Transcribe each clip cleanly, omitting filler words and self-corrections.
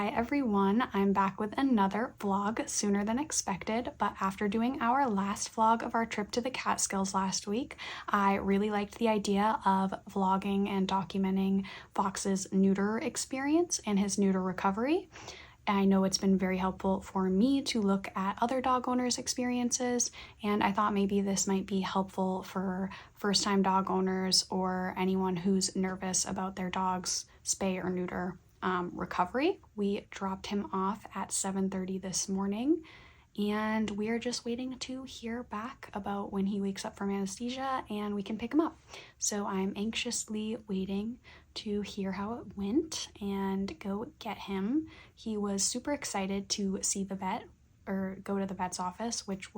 Hi everyone, I'm back with another vlog sooner than expected, but after doing our last vlog of our trip to the Catskills last week, I really liked the idea of vlogging and documenting Fox's neuter experience and his neuter recovery. I know it's been very helpful for me to look at other dog owners' experiences, and I thought maybe this might be helpful for first-time dog owners or anyone who's nervous about their dog's spay or neuter recovery. We dropped him off at 7:30 this morning, and we are just waiting to hear back about when he wakes up from anesthesia and we can pick him up. So I'm anxiously waiting to hear how it went and go get him. He was super excited to see the vet or go to the vet's office, which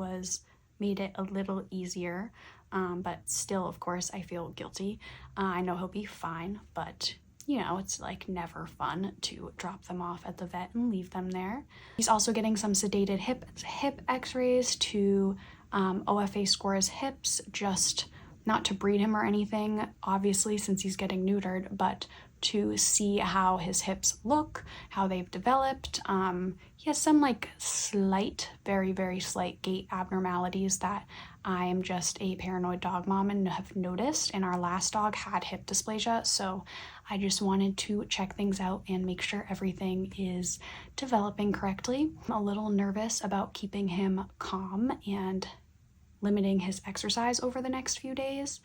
made it a little easier, but still, of course, I feel guilty. I know he'll be fine, but you know, it's like never fun to drop them off at the vet and leave them there. He's also getting some sedated hip x-rays to OFA score his hips, just not to breed him or anything, obviously, since he's getting neutered, but to see how his hips look, how they've developed. He has some like slight, very, very slight gait abnormalities that I am just a paranoid dog mom and have noticed, and our last dog had hip dysplasia, so I just wanted to check things out and make sure everything is developing correctly. I'm a little nervous about keeping him calm and limiting his exercise over the next few days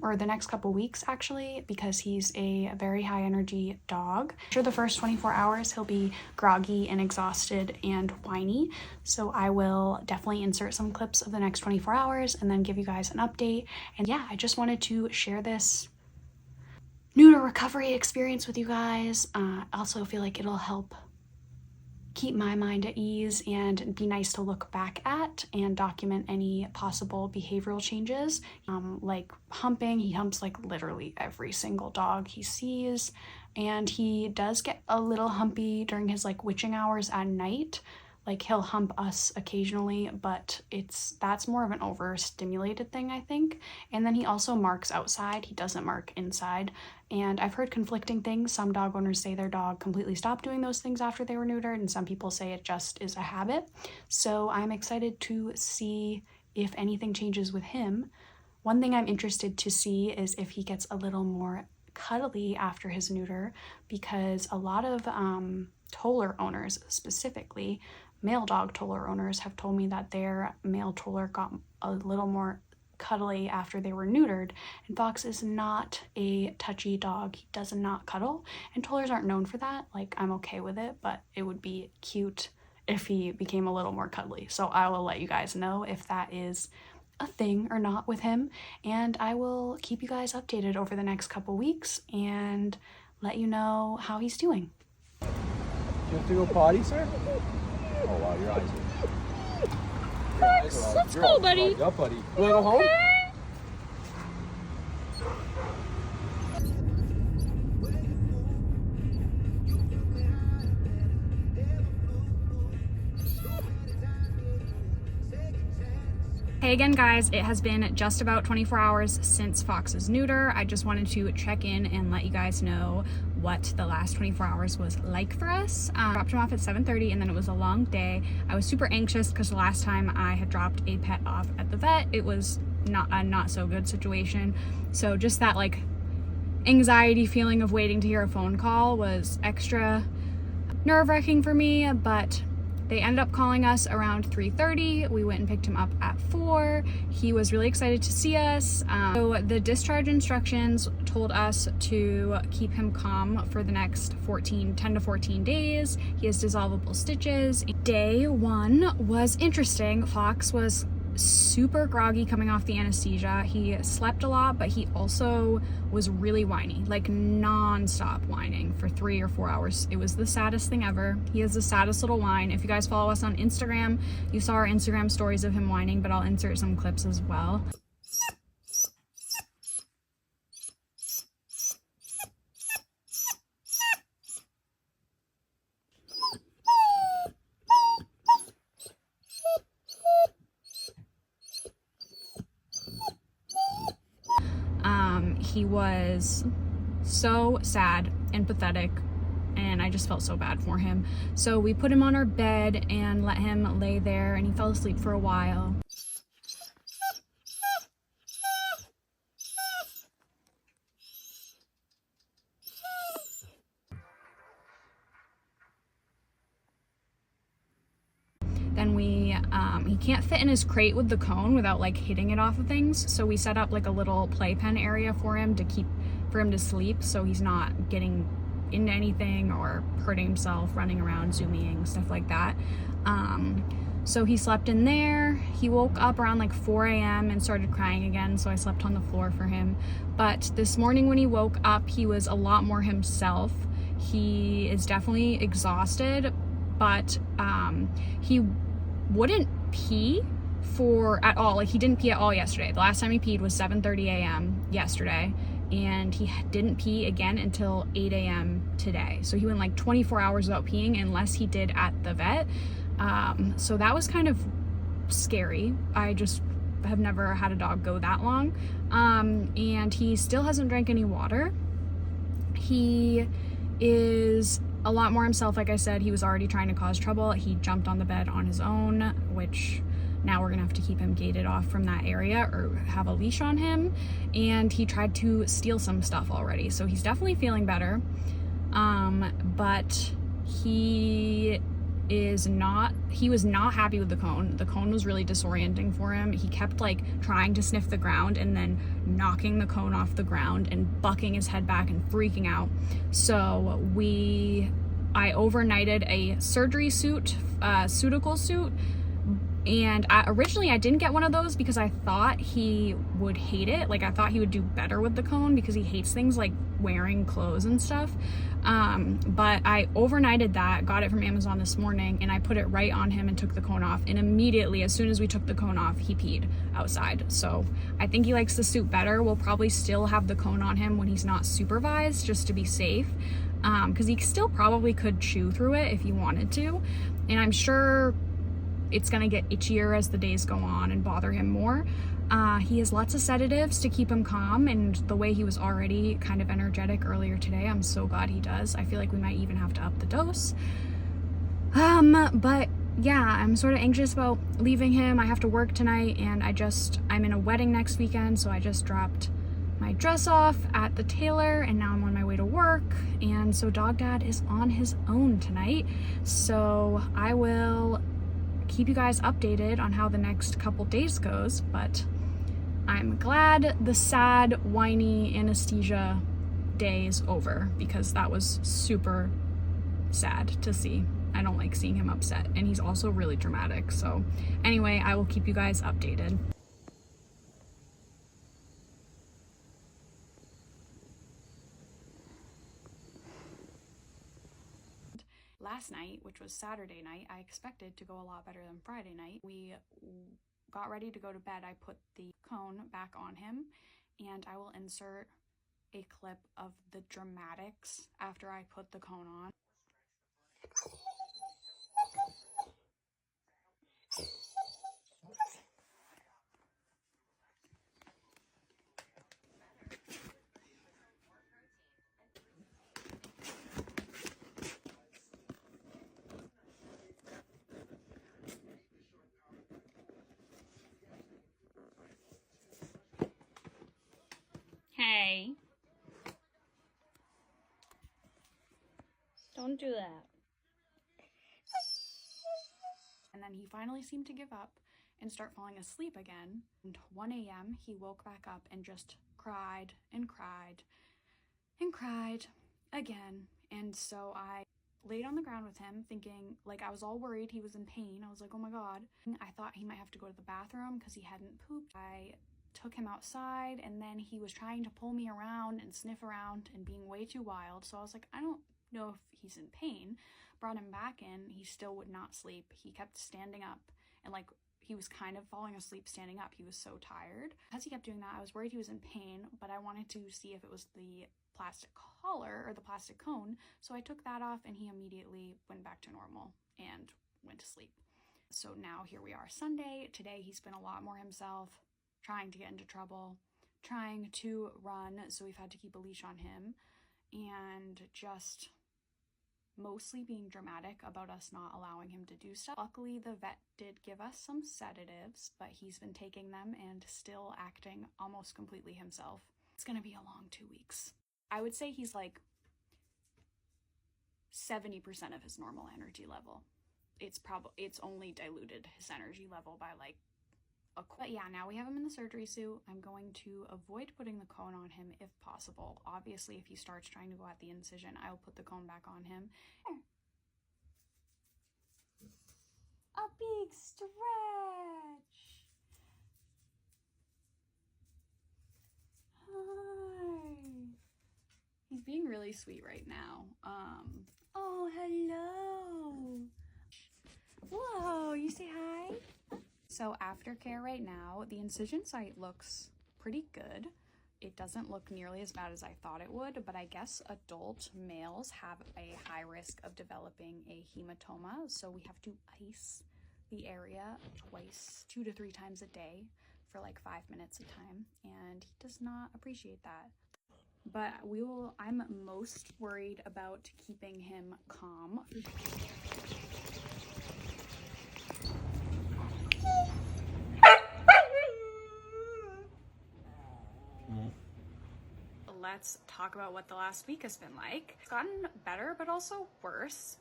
or the next couple weeks actually, because he's a very high energy dog. For the first 24 hours he'll be groggy and exhausted and whiny, so I will definitely insert some clips of the next 24 hours and then give you guys an update. And yeah, I just wanted to share this neuter recovery experience with you guys. I also feel like it'll help keep my mind at ease and be nice to look back at and document any possible behavioral changes, like humping. He humps like literally every single dog he sees, and he does get a little humpy during his like witching hours at night. Like he'll hump us occasionally, but that's more of an overstimulated thing, I think. And then he also marks outside, he doesn't mark inside. And I've heard conflicting things. Some dog owners say their dog completely stopped doing those things after they were neutered, and some people say it just is a habit. So I'm excited to see if anything changes with him. One thing I'm interested to see is if he gets a little more cuddly after his neuter, because a lot of toller owners, specifically male dog toller owners, have told me that their male toller got a little more cuddly after they were neutered, and Fox is not a touchy dog. He does not cuddle, and tollers aren't known for that. Like, I'm okay with it, but it would be cute if he became a little more cuddly. So I will let you guys know if that is a thing or not with him, and I will keep you guys updated over the next couple weeks and let you know how he's doing. Do you have to go potty, sir? Oh wow, your eyes are... Fox, let's go, buddy. Yeah, buddy. You wanna go home? Hey again, guys, it has been just about 24 hours since Fox's neuter. I just wanted to check in and let you guys know what the last 24 hours was like for us. Dropped him off at 7:30, and then it was a long day. I was super anxious because the last time I had dropped a pet off at the vet, it was not so good situation. So just that like anxiety feeling of waiting to hear a phone call was extra nerve-wracking for me, but they ended up calling us around 3:30. We went and picked him up at 4. He was really excited to see us. So the discharge instructions told us to keep him calm for the next 10 to 14 days. He has dissolvable stitches. Day 1 was interesting. Fox was super groggy coming off the anesthesia. He slept a lot, but he also was really whiny, like non-stop whining for 3 or 4 hours. It was the saddest thing ever. He has the saddest little whine. If you guys follow us on Instagram, you saw our Instagram stories of him whining, but I'll insert some clips as well. He was so sad and pathetic and I just felt so bad for him. So we put him on our bed and let him lay there, and he fell asleep for a while. Then he can't fit in his crate with the cone without like hitting it off of things. So we set up like a little playpen area for him to sleep, so he's not getting into anything or hurting himself, running around, zooming, stuff like that. So he slept in there. He woke up around like 4 a.m. and started crying again, so I slept on the floor for him. But this morning when he woke up, he was a lot more himself. He is definitely exhausted, but he wouldn't pee at all. Like, he didn't pee at all yesterday. The last time he peed was 7:30 a.m. yesterday, and he didn't pee again until 8 a.m. today. So he went like 24 hours without peeing, unless he did at the vet. So that was kind of scary. I just have never had a dog go that long. And he still hasn't drank any water. He is a lot more himself. Like I said, he was already trying to cause trouble. He jumped on the bed on his own, which now we're gonna have to keep him gated off from that area or have a leash on him. And he tried to steal some stuff already, so he's definitely feeling better. But he was not happy with the cone. The cone was really disorienting for him. He kept like trying to sniff the ground and then knocking the cone off the ground and bucking his head back and freaking out. So I overnighted a surgery suit, suitical suit. And originally I didn't get one of those because I thought he would hate it. Like, I thought he would do better with the cone because he hates things like wearing clothes and stuff. But I overnighted that, got it from Amazon this morning, and I put it right on him and took the cone off. And immediately, as soon as we took the cone off, he peed outside. So I think he likes the suit better. We'll probably still have the cone on him when he's not supervised, just to be safe. Because he still probably could chew through it if he wanted to. And I'm sure it's gonna get itchier as the days go on and bother him more. He has lots of sedatives to keep him calm, and the way he was already kind of energetic earlier today, I'm so glad he does. I feel like we might even have to up the dose. But yeah, I'm sort of anxious about leaving him. I have to work tonight, and I'm in a wedding next weekend, so I just dropped my dress off at the tailor, and now I'm on my way to work. And so Dog Dad is on his own tonight, so I will keep you guys updated on how the next couple days goes. But I'm glad the sad, whiny anesthesia day is over, because that was super sad to see. I don't like seeing him upset, and he's also really dramatic. So anyway, I will keep you guys updated. Last night, which was Saturday night, I expected to go a lot better than Friday night. We got ready to go to bed. I put the cone back on him, and I will insert a clip of the dramatics after I put the cone on. Hey. Don't do that. And then he finally seemed to give up and start falling asleep again. And 1 a.m. he woke back up and just cried and cried and cried again. And so I laid on the ground with him, thinking, like, I was all worried he was in pain. I was like, oh my God. I thought he might have to go to the bathroom because he hadn't pooped. I took him outside, and then he was trying to pull me around and sniff around and being way too wild. So I was like, I don't know if he's in pain. Brought him back in. He still would not sleep. He kept standing up, and like, he was kind of falling asleep standing up. He was so tired. As he kept doing that, I was worried he was in pain, but I wanted to see if it was the plastic collar or the plastic cone. So I took that off, and he immediately went back to normal and went to sleep. So now here we are, Sunday. Today he's been a lot more himself, trying to get into trouble, trying to run, so we've had to keep a leash on him, and just mostly being dramatic about us not allowing him to do stuff. Luckily, the vet did give us some sedatives, but he's been taking them and still acting almost completely himself. It's gonna be a long 2 weeks. I would say he's like 70% of his normal energy level. It's only diluted his energy level by like but yeah, now we have him in the surgery suit. I'm going to avoid putting the cone on him if possible. Obviously, if he starts trying to go at the incision, I'll put the cone back on him. A big stretch. Hi. He's being really sweet right now. Oh, hello. Whoa, you say hi? So aftercare right now, the incision site looks pretty good. It doesn't look nearly as bad as I thought it would, but I guess adult males have a high risk of developing a hematoma, so we have to ice the area twice, 2 to 3 times a day for like 5 minutes at a time, and he does not appreciate that. But I'm most worried about keeping him calm. Let's talk about what the last week has been like. It's gotten better, but also worse,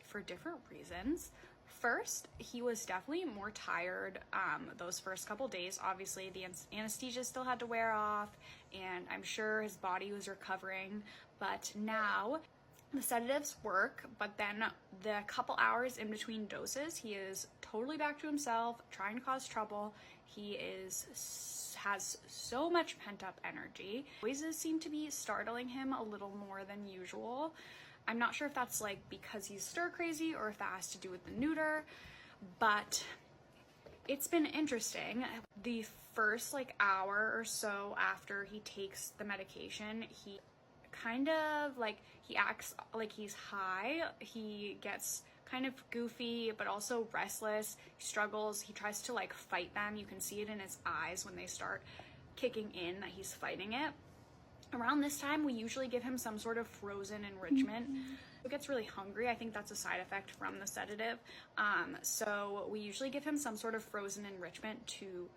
for different reasons. First, he was definitely more tired those first couple days. Obviously, the anesthesia still had to wear off, and I'm sure his body was recovering. But now, the sedatives work, but then the couple hours in between doses, he is totally back to himself, trying to cause trouble. He has so much pent-up energy. Noises seem to be startling him a little more than usual. I'm not sure if that's like because he's stir crazy or if that has to do with the neuter, but it's been interesting. The first like hour or so after he takes the medication, he kind of like, he acts like he's high. He gets kind of goofy, but also restless. He struggles. He tries to like fight them. You can see it in his eyes when they start kicking in that he's fighting it. Around this time, we usually give him some sort of frozen enrichment. He gets really hungry. I think that's a side effect from the sedative. So we usually give him some sort of frozen enrichment to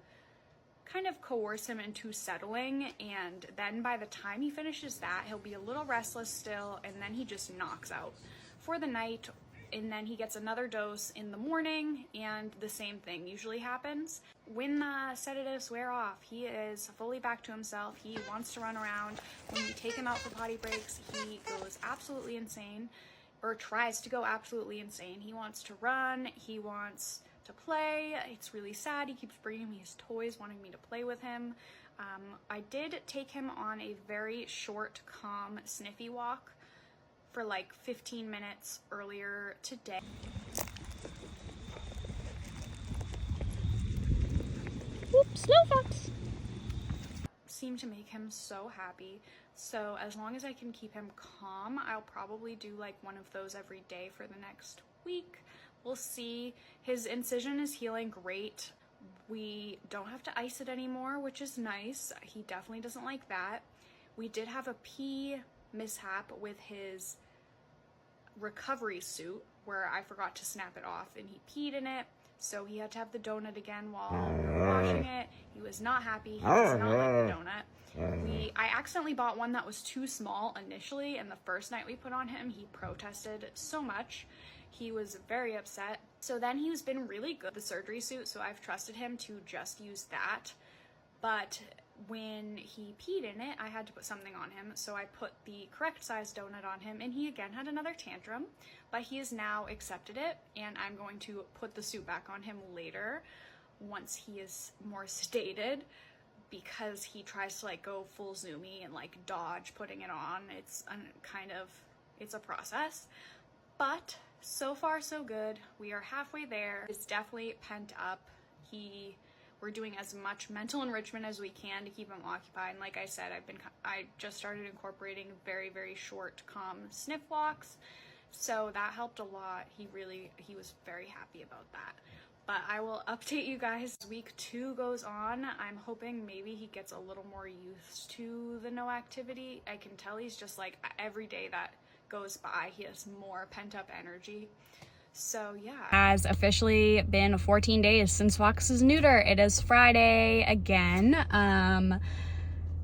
kind of coerce him into settling, and then by the time he finishes that, he'll be a little restless still, and then he just knocks out for the night, and then he gets another dose in the morning, and the same thing usually happens. When the sedatives wear off, he is fully back to himself. He wants to run around. When we take him out for potty breaks, he goes absolutely insane, or tries to go absolutely insane. He wants to run, he wants to play. It's really sad. He keeps bringing me his toys, wanting me to play with him. I did take him on a very short, calm, sniffy walk for like 15 minutes earlier today. Whoops, snow fox! Seemed to make him so happy. So as long as I can keep him calm, I'll probably do like one of those every day for the next week. We'll see. His incision is healing great. We don't have to ice it anymore, which is nice. He definitely doesn't like that. We did have a pee mishap with his recovery suit where I forgot to snap it off and he peed in it. So he had to have the donut again while we were washing it. He was not happy. He does not like the donut. I accidentally bought one that was too small initially, and the first night we put on him, he protested so much. He was very upset. So then he's been really good with the surgery suit, so I've trusted him to just use that. But when he peed in it, I had to put something on him, so I put the correct size donut on him, and he again had another tantrum, but he has now accepted it, and I'm going to put the suit back on him later once he is more sedated, because he tries to like go full zoomy and like dodge putting it on. It's a process, but so far so good. We are halfway there. It's definitely pent up. We're doing as much mental enrichment as we can to keep him occupied. And like I said, I just started incorporating very, very short, calm sniff walks. So that helped a lot. He was very happy about that. But I will update you guys as week 2 goes on. I'm hoping maybe he gets a little more used to the no activity. I can tell he's just like, every day that goes by, he has more pent-up energy. So yeah. Has officially been 14 days since Fox's neuter. It is Friday again.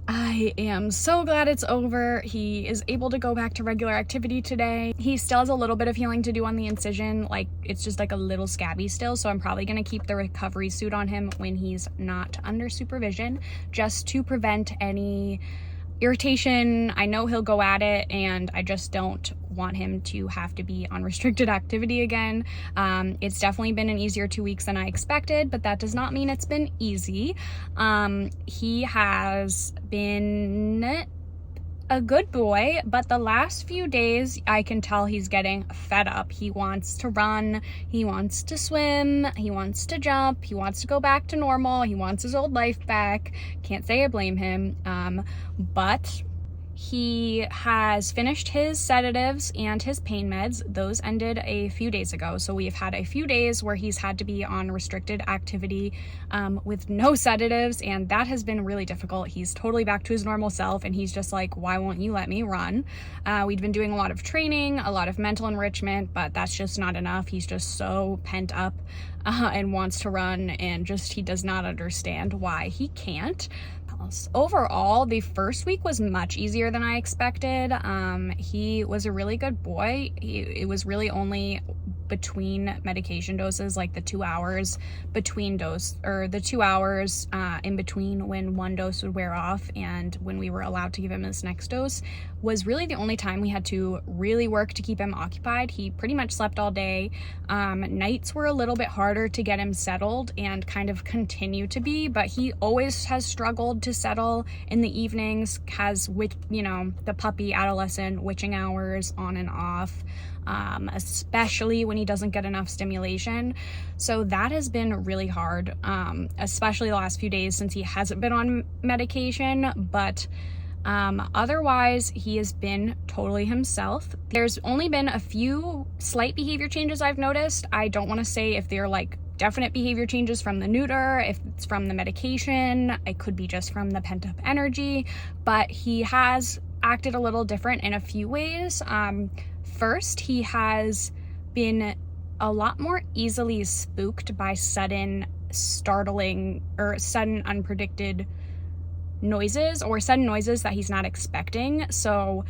I am so glad it's over. He is able to go back to regular activity today. He still has a little bit of healing to do on the incision. Like, it's just like a little scabby still, so I'm probably gonna keep the recovery suit on him when he's not under supervision, just to prevent any irritation. I know he'll go at it, and I just don't want him to have to be on restricted activity again. It's definitely been an easier 2 weeks than I expected, but that does not mean it's been easy. He has been a good boy, but the last few days I can tell he's getting fed up. He wants to run, he wants to swim, he wants to jump, he wants to go back to normal, he wants his old life back. Can't say I blame him, but he has finished his sedatives and his pain meds. Those ended a few days ago. So we've had a few days where he's had to be on restricted activity with no sedatives, and that has been really difficult. He's totally back to his normal self, and he's just like, why won't you let me run? We've been doing a lot of training, a lot of mental enrichment, but that's just not enough. He's just so pent up and wants to run, and just he does not understand why he can't. Overall, the first week was much easier than I expected. He was a really good boy. It was really only between medication doses, like the 2 hours between dose, or the 2 hours in between when one dose would wear off and when we were allowed to give him his next dose, was really the only time we had to really work to keep him occupied. He pretty much slept all day. Nights were a little bit harder to get him settled, and kind of continue to be, but he always has struggled to settle in the evenings, has, with, you know, the puppy adolescent witching hours on and off, especially when he doesn't get enough stimulation. So that has been really hard, especially the last few days since he hasn't been on medication, but otherwise he has been totally himself. There's only been a few slight behavior changes I've noticed. I don't want to say if they're like definite behavior changes from the neuter, if it's from the medication, it could be just from the pent-up energy, but he has acted a little different in a few ways. First, he has been a lot more easily spooked by sudden startling or sudden unpredicted noises, or sudden noises that he's not expecting. So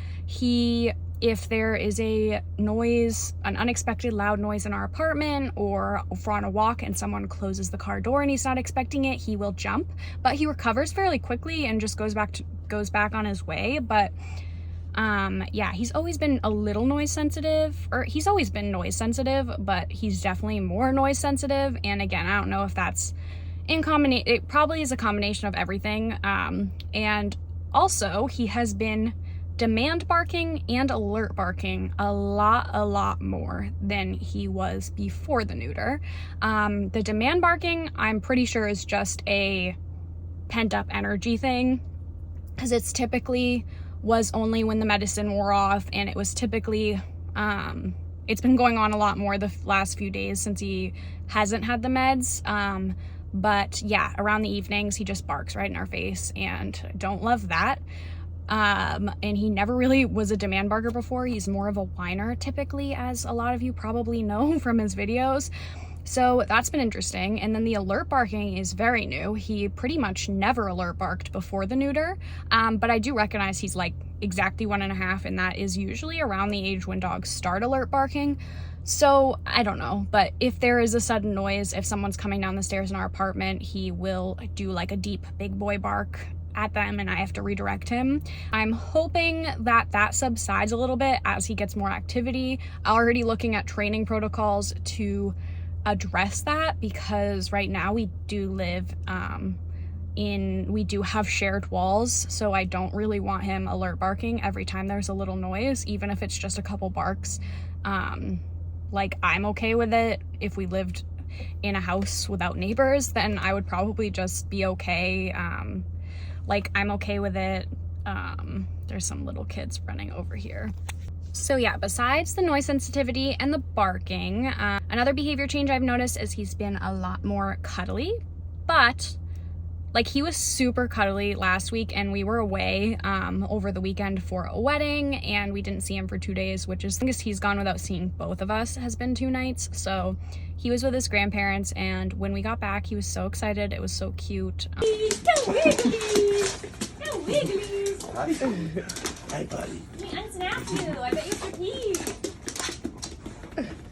if there is a noise, an unexpected loud noise in our apartment, or if we're on a walk and someone closes the car door and he's not expecting it, he will jump, but he recovers fairly quickly and just goes back on his way. But yeah, he's always been a little noise sensitive, or he's always been noise sensitive, but he's definitely more noise sensitive. And again, I don't know if that's in combination, it probably is a combination of everything. And also he has been demand barking and alert barking a lot more than he was before the neuter. The demand barking, I'm pretty sure, is just a pent-up energy thing, because it's typically was only when the medicine wore off, and it was typically it's been going on a lot more the last few days since he hasn't had the meds. But yeah, around the evenings he just barks right in our face, and I don't love that. And he never really was a demand barker before. He's more of a whiner typically, as a lot of you probably know from his videos. So that's been interesting. And then the alert barking is very new. He pretty much never alert barked before the neuter. But I do recognize he's like exactly 1.5, and that is usually around the age when dogs start alert barking. So I don't know, but if there is a sudden noise, if someone's coming down the stairs in our apartment, he will do like a deep big boy bark at them, and I have to redirect him. I'm hoping that that subsides a little bit as he gets more activity. Already looking at training protocols to address that, because right now we do live we do have shared walls, so I don't really want him alert barking every time there's a little noise, even if it's just a couple barks. Like, I'm okay with it. If we lived in a house without neighbors, then I would probably just be okay. Like, I'm okay with it. There's some little kids running over here. So yeah, besides the noise sensitivity and the barking, another behavior change I've noticed is he's been a lot more cuddly, but Like, he was super cuddly last week, and we were away over the weekend for a wedding, and we didn't see him for 2 days, which is the longest he's gone without seeing both of us has been 2 nights. So he was with his grandparents, and when we got back, he was so excited. It was so cute. No wigglies! No wigglies! Hi, buddy. Let me unsnap you. I bet you should pee.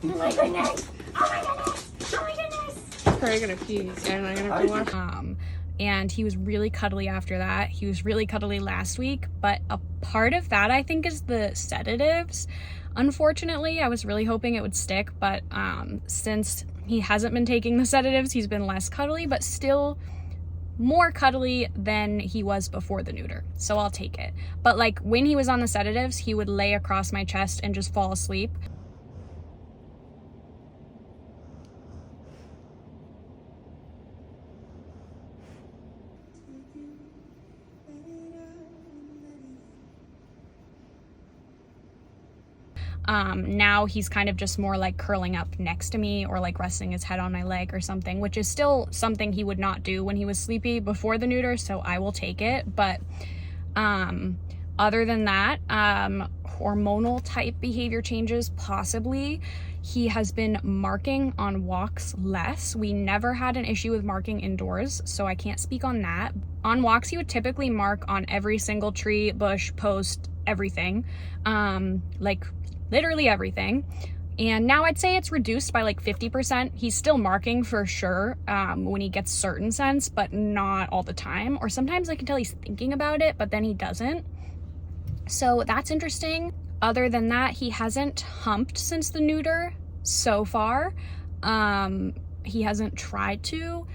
Oh my goodness! Oh my goodness! Oh my goodness! Probably gonna pee, and I'm gonna go wash. And he was really cuddly after that. He was really cuddly last week, but a part of that, I think, is the sedatives. Unfortunately, I was really hoping it would stick, but since he hasn't been taking the sedatives, he's been less cuddly, but still more cuddly than he was before the neuter. So I'll take it. But like, when he was on the sedatives, he would lay across my chest and just fall asleep. Now he's kind of just more like curling up next to me or like resting his head on my leg or something, which is still something he would not do when he was sleepy before the neuter, so I will take it. But other than that, hormonal type behavior changes, possibly. He has been marking on walks less. We never had an issue with marking indoors, so I can't speak on that. On walks, he would typically mark on every single tree, bush, post, everything. Like literally everything. And now I'd say it's reduced by like 50%. He's still marking for sure when he gets certain scents, but not all the time. Or sometimes I can tell he's thinking about it, but then he doesn't. So that's interesting. Other than that, he hasn't humped since the neuter so far. He hasn't tried to,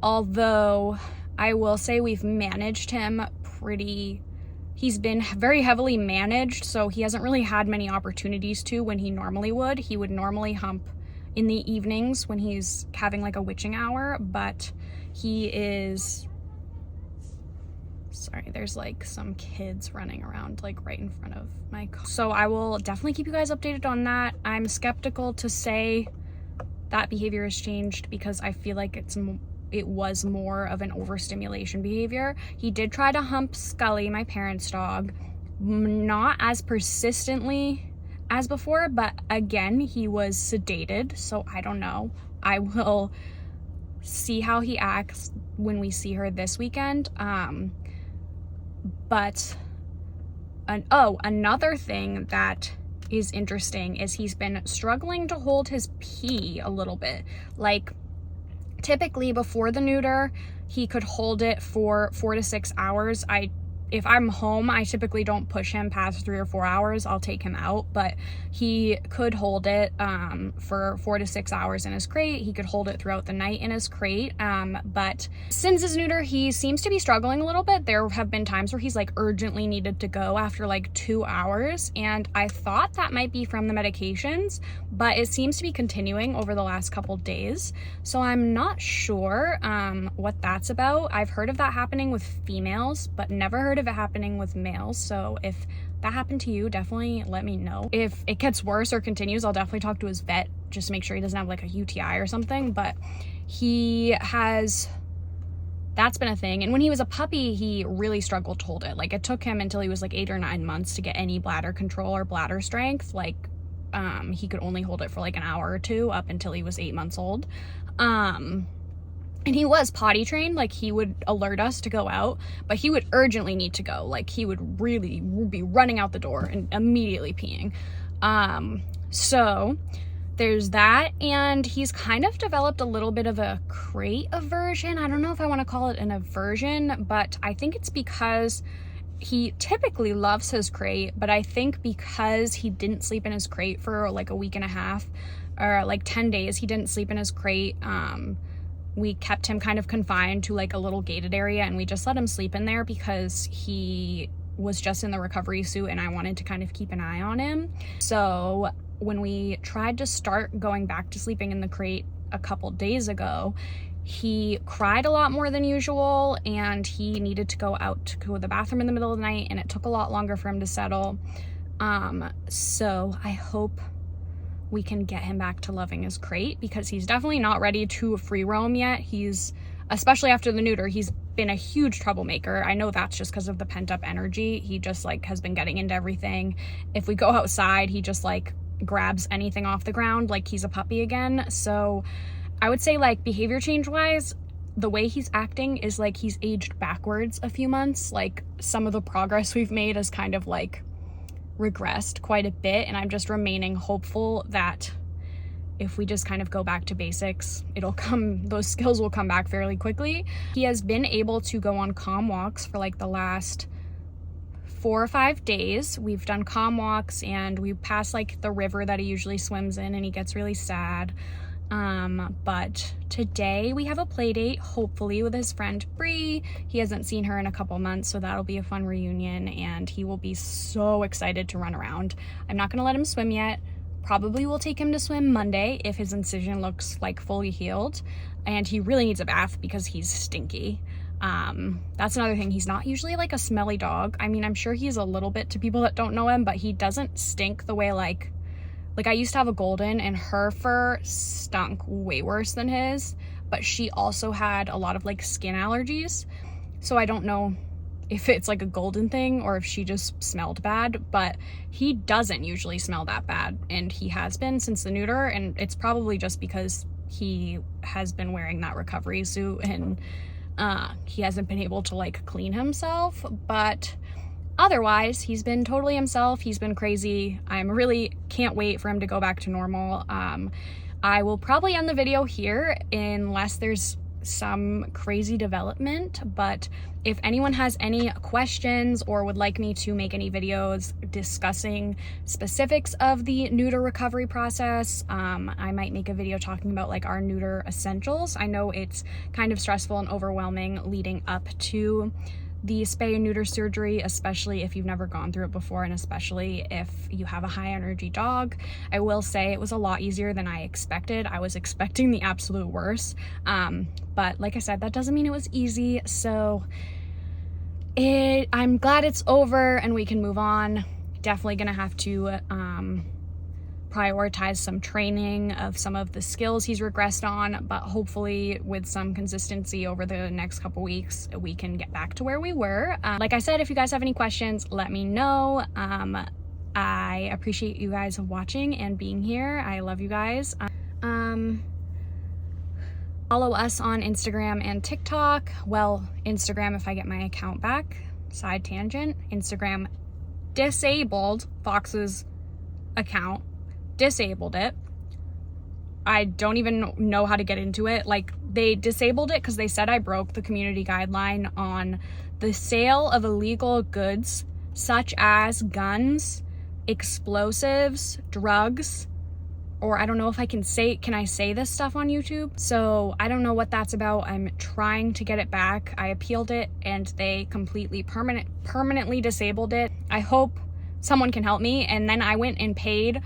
although I will say we've managed him pretty. He's been very heavily managed, so he hasn't really had many opportunities to when he normally would. He would normally hump in the evenings when he's having like a witching hour, but he is... Sorry, there's like some kids running around like right in front of my car. So I will definitely keep you guys updated on that. I'm skeptical to say that behavior has changed because I feel like it was more of an overstimulation behavior. He did try to hump Scully, my parents' dog, not as persistently as before, but again, he was sedated, so I don't know. I will see how he acts when we see her this weekend. But another thing that is interesting is he's been struggling to hold his pee a little bit. Like, typically before the neuter, he could hold it for 4 to 6 hours. If I'm home, I typically don't push him past 3 or 4 hours. I'll take him out, but he could hold it for 4 to 6 hours in his crate. He could hold it throughout the night in his crate. But since his neuter, he seems to be struggling a little bit. There have been times where he's like urgently needed to go after like 2 hours. And I thought that might be from the medications, but it seems to be continuing over the last couple days. So I'm not sure what that's about. I've heard of that happening with females, but never heard of it happening with males. So if that happened to you, definitely let me know. If it gets worse or continues, I'll definitely talk to his vet just to make sure he doesn't have like a UTI or something. But that's been a thing. And when he was a puppy, he really struggled to hold it. Like, it took him until he was like 8 or 9 months to get any bladder control or bladder strength. Like, he could only hold it for like an hour or two up until he was 8 months old. And he was potty trained. Like, he would alert us to go out, but he would urgently need to go. Like, he would really be running out the door and immediately peeing. So there's that. And he's kind of developed a little bit of a crate aversion. I don't know if I want to call it an aversion, but I think it's because he typically loves his crate, but I think because he didn't sleep in his crate for like a week and a half or like 10 days, he didn't sleep in his crate. We kept him kind of confined to like a little gated area, and we just let him sleep in there because he was just in the recovery suit and I wanted to kind of keep an eye on him. So when we tried to start going back to sleeping in the crate a couple days ago, he cried a lot more than usual and he needed to go out to go to the bathroom in the middle of the night, and it took a lot longer for him to settle. So I hope we can get him back to loving his crate because he's definitely not ready to free roam yet. He's especially after the neuter, he's been a huge troublemaker. I know that's just because of the pent up energy. He just like has been getting into everything. If we go outside, he just like grabs anything off the ground like he's a puppy again. So I would say like behavior change wise, the way he's acting is like he's aged backwards a few months. Like some of the progress we've made has kind of like regressed quite a bit, and I'm just remaining hopeful that if we just kind of go back to basics, those skills will come back fairly quickly. He has been able to go on calm walks for like the last 4 or 5 days. We've done calm walks and we pass like the river that he usually swims in, and he gets really sad. But today we have a play date, hopefully with his friend Bree. He hasn't seen her in a couple months, so that'll be a fun reunion, and he will be so excited to run around. I'm not gonna let him swim yet. Probably will take him to swim Monday if his incision looks like fully healed, and he really needs a bath because he's stinky. That's another thing. He's not usually like a smelly dog. I mean, I'm sure he's a little bit to people that don't know him, but he doesn't stink the way like I used to have a golden and her fur stunk way worse than his, but she also had a lot of like skin allergies. So I don't know if it's like a golden thing or if she just smelled bad, but he doesn't usually smell that bad, and he has been since the neuter, and it's probably just because he has been wearing that recovery suit and he hasn't been able to like clean himself. But otherwise, he's been totally himself. He's been crazy. I'm really can't wait for him to go back to normal. I will probably end the video here unless there's some crazy development, but if anyone has any questions or would like me to make any videos discussing specifics of the neuter recovery process, I might make a video talking about like our neuter essentials. I know it's kind of stressful and overwhelming leading up to the spay and neuter surgery, especially if you've never gone through it before, and especially if you have a high energy dog. I will say it was a lot easier than I expected. I was expecting the absolute worst, but like I said, that doesn't mean it was easy. So I'm glad it's over and we can move on. Definitely gonna have to prioritize some training of some of the skills he's regressed on, but hopefully with some consistency over the next couple weeks we can get back to where we were. Like I said, if you guys have any questions, let me know. I appreciate you guys watching and being here. I love you guys. Follow us on Instagram and TikTok. Well, Instagram if I get my account back. Side tangent. Instagram disabled Fox's account. Disabled it. I don't even know how to get into it. Like, they disabled it because they said I broke the community guideline on the sale of illegal goods such as guns, explosives, drugs, or I don't know if I can I say this stuff on YouTube? So I don't know what that's about. I'm trying to get it back. I appealed it and they completely permanently disabled it. I hope someone can help me. And then I went and paid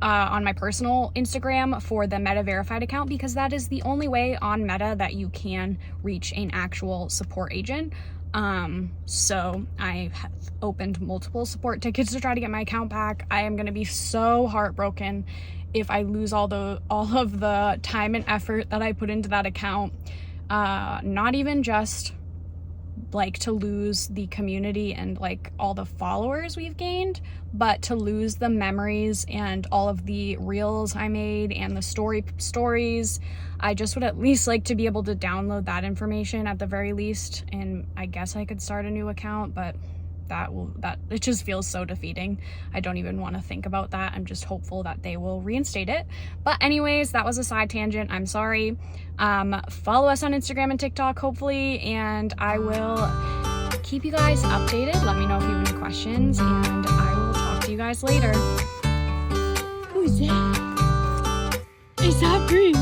on my personal Instagram for the Meta verified account, because that is the only way on Meta that you can reach an actual support agent. So I have opened multiple support tickets to try to get my account back. I am going to be so heartbroken if I lose all of the time and effort that I put into that account. Not even just like to lose the community and like all the followers we've gained, but to lose the memories and all of the reels I made and the stories. I just would at least like to be able to download that information at the very least, and I guess I could start a new account, but it just feels so defeating. I don't even want to think about that. I'm just hopeful that they will reinstate it. But anyways, that was a side tangent. I'm sorry. Follow us on Instagram and TikTok, hopefully, and I will keep you guys updated. Let me know if you have any questions, and I will talk to you guys later. Who's that? Is that Bree?